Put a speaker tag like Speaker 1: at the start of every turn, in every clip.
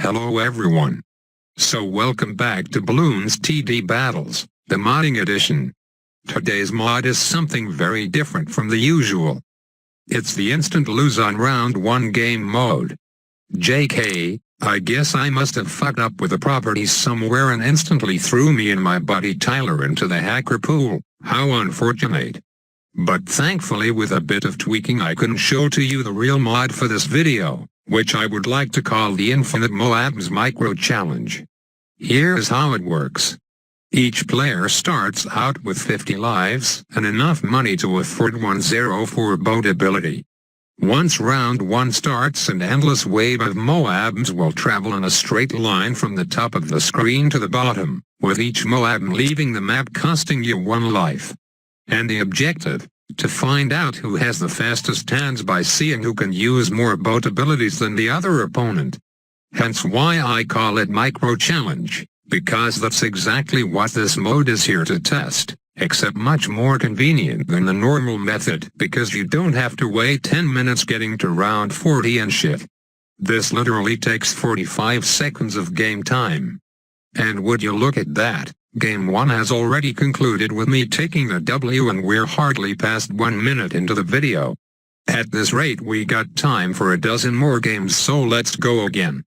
Speaker 1: Hello everyone. So welcome back to Bloons TD Battles, the modding edition. Today's mod is something very different from the usual. It's the instant lose on round 1 game mode. JK, I guess I must have fucked up with the properties somewhere and instantly threw me and my buddy Tyler into the hacker pool. How unfortunate. But thankfully with a bit of tweaking I can show to you the real mod for this video, which I would like to call the Infinite MOABs Micro Challenge. Here's how it works. Each player starts out with 50 lives and enough money to afford 104 boat ability. Once round 1 starts, an endless wave of MOABs will travel in a straight line from the top of the screen to the bottom, with each MOAB leaving the map costing you 1 life. And the objective? To find out who has the fastest hands by seeing who can use more boat abilities than the other opponent. Hence why I call it Micro Challenge, because that's exactly what this mode is here to test, except much more convenient than the normal method because you don't have to wait 10 minutes getting to round 40 and shit. This literally takes 45 seconds of game time. And would you look at that? Game 1 has already concluded with me taking the W and we're hardly past 1 minute into the video. At this rate we got time for a dozen more games, so let's go again.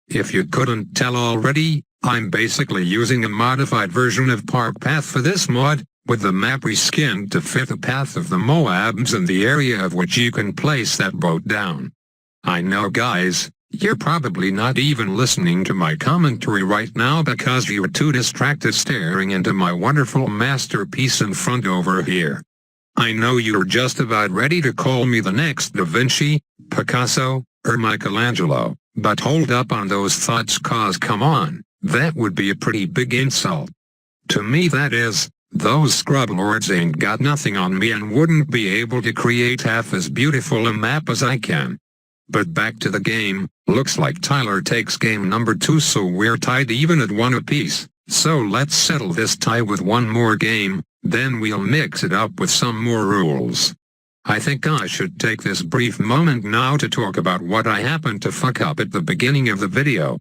Speaker 1: If you couldn't tell already, I'm basically using a modified version of Park Path for this mod, with the map reskinned to fit the path of the MOABs and the area of which you can place that boat down. I know guys, you're probably not even listening to my commentary right now because you're too distracted staring into my wonderful masterpiece in front over here. I know you're just about ready to call me the next Da Vinci, Picasso, or Michelangelo, but hold up on those thoughts cause come on, that would be a pretty big insult. To me that is, those scrub lords ain't got nothing on me and wouldn't be able to create half as beautiful a map as I can. But back to the game, looks like Tyler takes game number 2, so we're tied even at 1 apiece, so let's settle this tie with 1 more game, then we'll mix it up with some more rules. I think I should take this brief moment now to talk about what I happened to fuck up at the beginning of the video.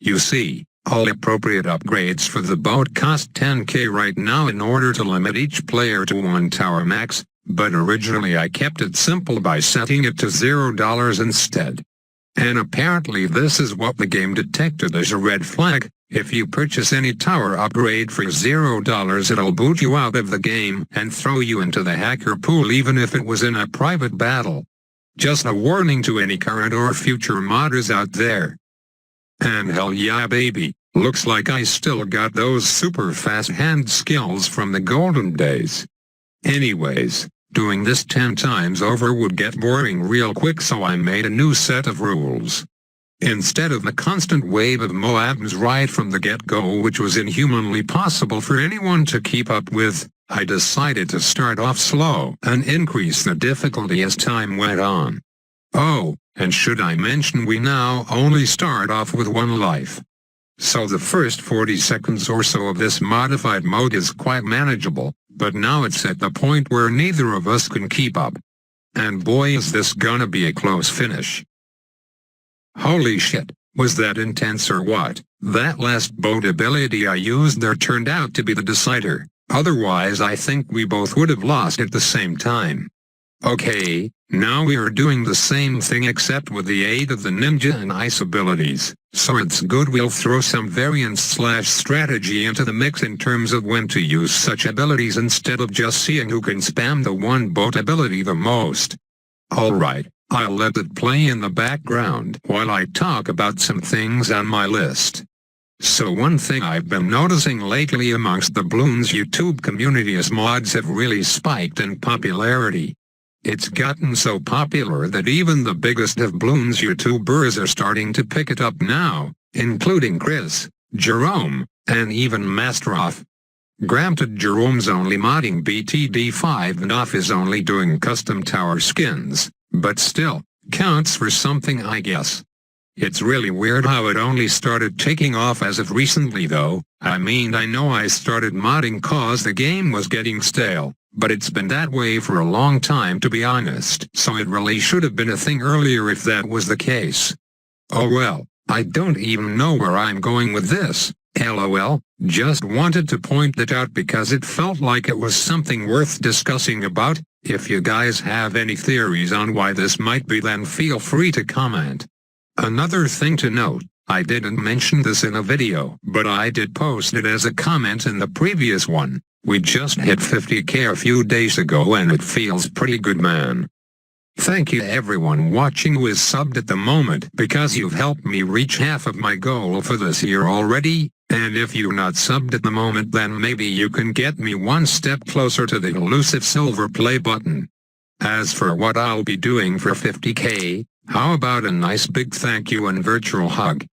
Speaker 1: You see, all appropriate upgrades for the boat cost 10k right now in order to limit each player to 1 tower max, but originally I kept it simple by setting it to $0 instead. And apparently this is what the game detected as a red flag. If you purchase any tower upgrade for $0 it'll boot you out of the game and throw you into the hacker pool even if it was in a private battle. Just a warning to any current or future modders out there. And hell yeah baby, looks like I still got those super fast hand skills from the golden days. Anyways, doing this 10 times over would get boring real quick, so I made a new set of rules. Instead of the constant wave of MOABs right from the get-go, which was inhumanly possible for anyone to keep up with, I decided to start off slow and increase the difficulty as time went on. Oh, and should I mention we now only start off with 1 life. So the first 40 seconds or so of this modified mode is quite manageable, but now it's at the point where neither of us can keep up. And boy is this gonna be a close finish. Holy shit, was that intense or what? That last boat ability I used there turned out to be the decider, otherwise I think we both would have lost at the same time. Okay, now we are doing the same thing except with the aid of the ninja and ice abilities, so it's good we'll throw some variance/strategy into the mix in terms of when to use such abilities instead of just seeing who can spam the 1 boat ability the most. Alright, I'll let it play in the background while I talk about some things on my list. So one thing I've been noticing lately amongst the Bloons YouTube community is mods have really spiked in popularity. It's gotten so popular that even the biggest of Bloons YouTubers are starting to pick it up now, including Chris, Jerome, and even Mastroff. Granted Jerome's only modding BTD 5 and off is only doing custom tower skins, but still, counts for something I guess. It's really weird how it only started taking off as of recently though. I mean I know I started modding cause the game was getting stale, but it's been that way for a long time to be honest, so it really should have been a thing earlier if that was the case. Oh well, I don't even know where I'm going with this, lol, just wanted to point that out because it felt like it was something worth discussing about. If you guys have any theories on why this might be, then feel free to comment. Another thing to note, I didn't mention this in a video, but I did post it as a comment in the previous one. We just hit 50k a few days ago and it feels pretty good, man. Thank you to everyone watching who is subbed at the moment, because you've helped me reach half of my goal for this year already, and if you're not subbed at the moment, then maybe you can get me one step closer to the elusive silver play button. As for what I'll be doing for 50k, how about a nice big thank you and virtual hug?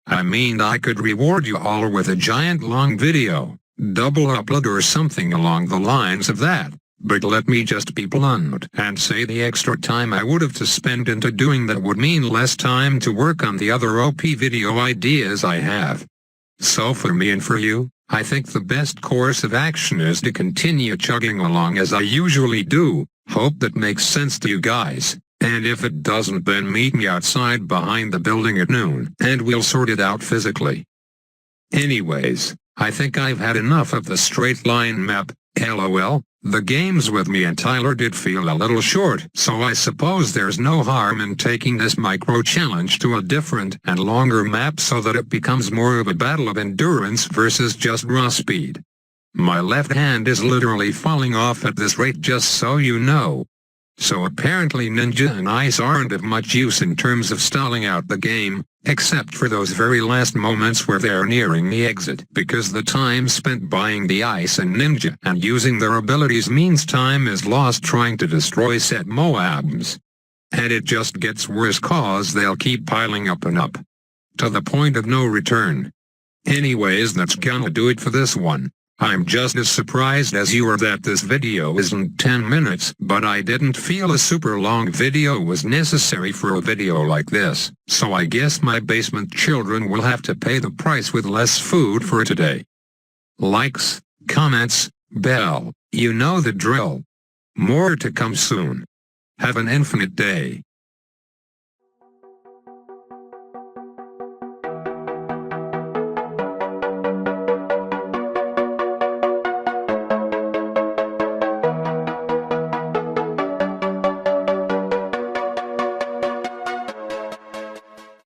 Speaker 1: I mean, I could reward you all with a giant long video, double upload or something along the lines of that. But let me just be blunt and say the extra time I would have to spend into doing that would mean less time to work on the other OP video ideas I have. So for me and for you, I think the best course of action is to continue chugging along as I usually do. Hope that makes sense to you guys, and if it doesn't, then meet me outside behind the building at noon, and we'll sort it out physically. Anyways, I think I've had enough of the straight line map, lol. The games with me and Tyler did feel a little short, so I suppose there's no harm in taking this micro challenge to a different and longer map so that it becomes more of a battle of endurance versus just raw speed. My left hand is literally falling off at this rate, just so you know. So apparently Ninja and Ice aren't of much use in terms of stalling out the game, except for those very last moments where they're nearing the exit, because the time spent buying the Ice and Ninja and using their abilities means time is lost trying to destroy said MOABs. And it just gets worse cause they'll keep piling up and up, to the point of no return. Anyways, that's gonna do it for this one. I'm just as surprised as you are that this video isn't 10 minutes, but I didn't feel a super long video was necessary for a video like this, so I guess my basement children will have to pay the price with less food for today. Likes, comments, bell, you know the drill. More to come soon. Have an infinite day.